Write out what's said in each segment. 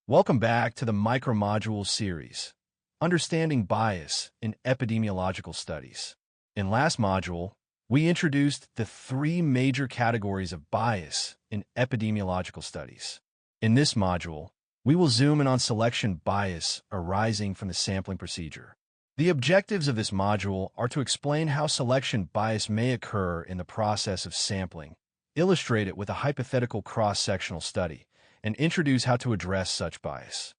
Welcome back to the Micromodule series, Understanding Bias in Epidemiological Studies. In last module, we introduced the three major categories of bias in epidemiological studies. In this module, we will zoom in on selection bias arising from the sampling procedure. The objectives of this module are to explain how selection bias may occur in the process of sampling, illustrate it with a hypothetical cross-sectional study, and introduce how to address such bias.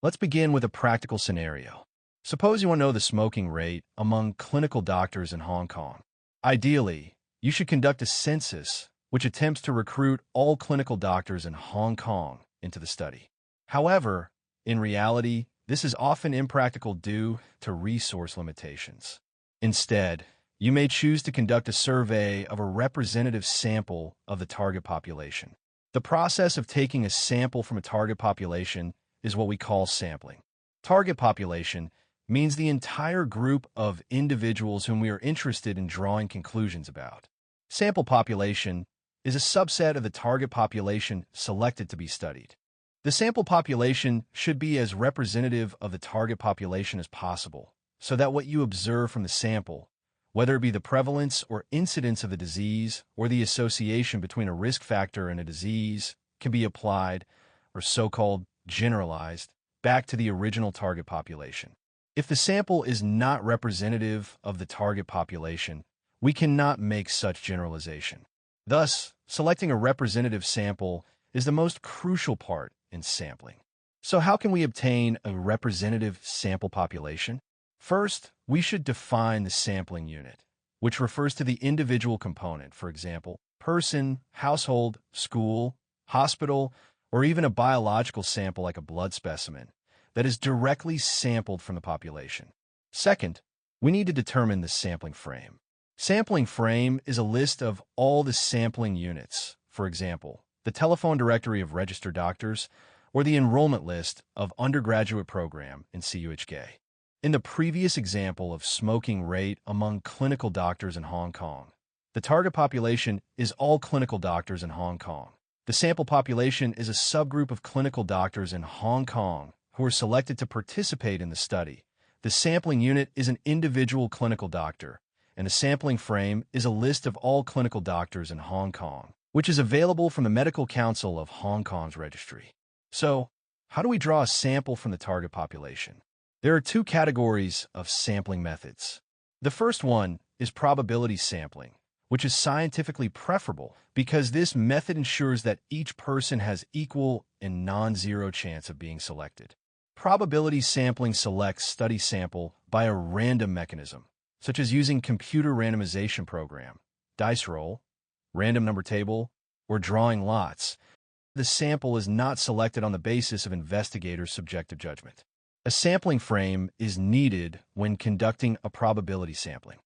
Let's begin with a practical scenario. Suppose you want to know the smoking rate among clinical doctors in Hong Kong. Ideally, you should conduct a census which attempts to recruit all clinical doctors in Hong Kong into the study. However, in reality, this is often impractical due to resource limitations. Instead, you may choose to conduct a survey of a representative sample of the target population. The process of taking a sample from a target population is what we call sampling. Target population means the entire group of individuals whom we are interested in drawing conclusions about. Sample population is a subset of the target population selected to be studied. The sample population should be as representative of the target population as possible, so that what you observe from the sample, whether it be the prevalence or incidence of the disease or the association between a risk factor and a disease, can be applied, or so-called generalized, back to the original target population. If the sample is not representative of the target population, we cannot make such generalization. Thus, selecting a representative sample is the most crucial part in sampling. So how can we obtain a representative sample population? First, we should define the sampling unit, which refers to the individual component, for example, person, household, school, hospital, or even a biological sample like a blood specimen, that is directly sampled from the population. Second, we need to determine the sampling frame. Sampling frame is a list of all the sampling units, for example, the telephone directory of registered doctors, or the enrollment list of undergraduate program in CUHK. In the previous example of smoking rate among clinical doctors in Hong Kong, the target population is all clinical doctors in Hong Kong. The sample population is a subgroup of clinical doctors in Hong Kong who are selected to participate in the study. The sampling unit is an individual clinical doctor, and the sampling frame is a list of all clinical doctors in Hong Kong, which is available from the Medical Council of Hong Kong's registry. So, how do we draw a sample from the target population? There are two categories of sampling methods. The first one is probability sampling, which is scientifically preferable because this method ensures that each person has equal and non-zero chance of being selected. Probability sampling selects study sample by a random mechanism, such as using computer randomization program, dice roll, random number table, or drawing lots. The sample is not selected on the basis of investigators' subjective judgment. A sampling frame is needed when conducting a probability sampling.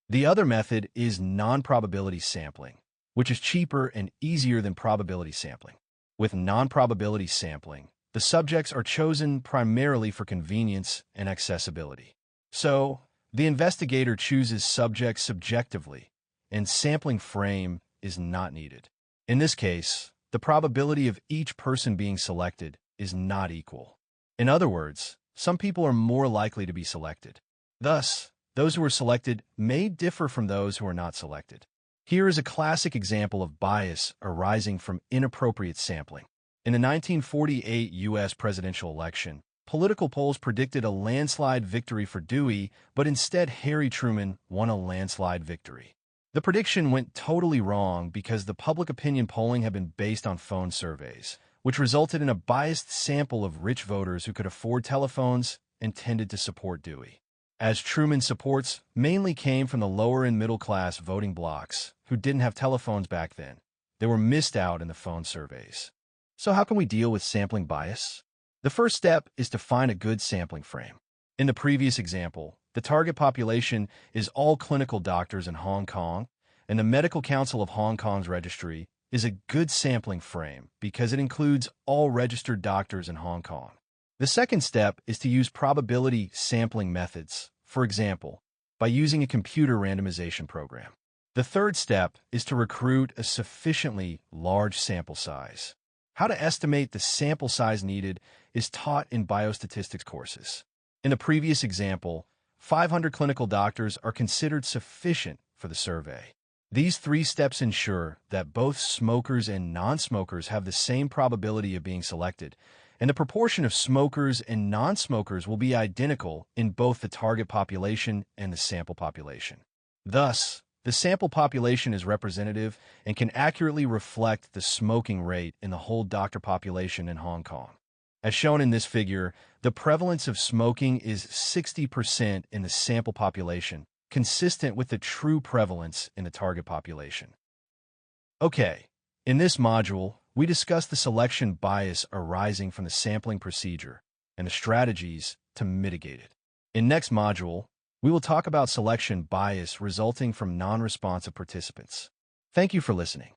The other method is non-probability sampling, which is cheaper and easier than probability sampling. With non-probability sampling, the subjects are chosen primarily for convenience and accessibility. So, the investigator chooses subjects subjectively, and sampling frame is not needed. In this case, the probability of each person being selected is not equal. In other words, some people are more likely to be selected. Thus, those who are selected may differ from those who are not selected. Here is a classic example of bias arising from inappropriate sampling. In the 1948 U.S. presidential election, political polls predicted a landslide victory for Dewey, but instead Harry Truman won a landslide victory. The prediction went totally wrong because the public opinion polling had been based on phone surveys, which resulted in a biased sample of rich voters who could afford telephones and tended to support Dewey. As Truman's supports mainly came from the lower and middle class voting blocs who didn't have telephones back then, they were missed out in the phone surveys. So how can we deal with sampling bias? The first step is to find a good sampling frame. In the previous example, the target population is all clinical doctors in Hong Kong, and the Medical Council of Hong Kong's registry is a good sampling frame because it includes all registered doctors in Hong Kong. The second step is to use probability sampling methods, for example, by using a computer randomization program. The third step is to recruit a sufficiently large sample size. How to estimate the sample size needed is taught in biostatistics courses. In the previous example, 500 clinical doctors are considered sufficient for the survey. These 3 steps ensure that both smokers and non-smokers have the same probability of being selected, and the proportion of smokers and non-smokers will be identical in both the target population and the sample population. Thus, the sample population is representative and can accurately reflect the smoking rate in the whole doctor population in Hong Kong. As shown in this figure, the prevalence of smoking is 60% in the sample population, consistent with the true prevalence in the target population. Okay, in this module, we discuss the selection bias arising from the sampling procedure and the strategies to mitigate it. In next module, we will talk about selection bias resulting from non-responsive participants. Thank you for listening.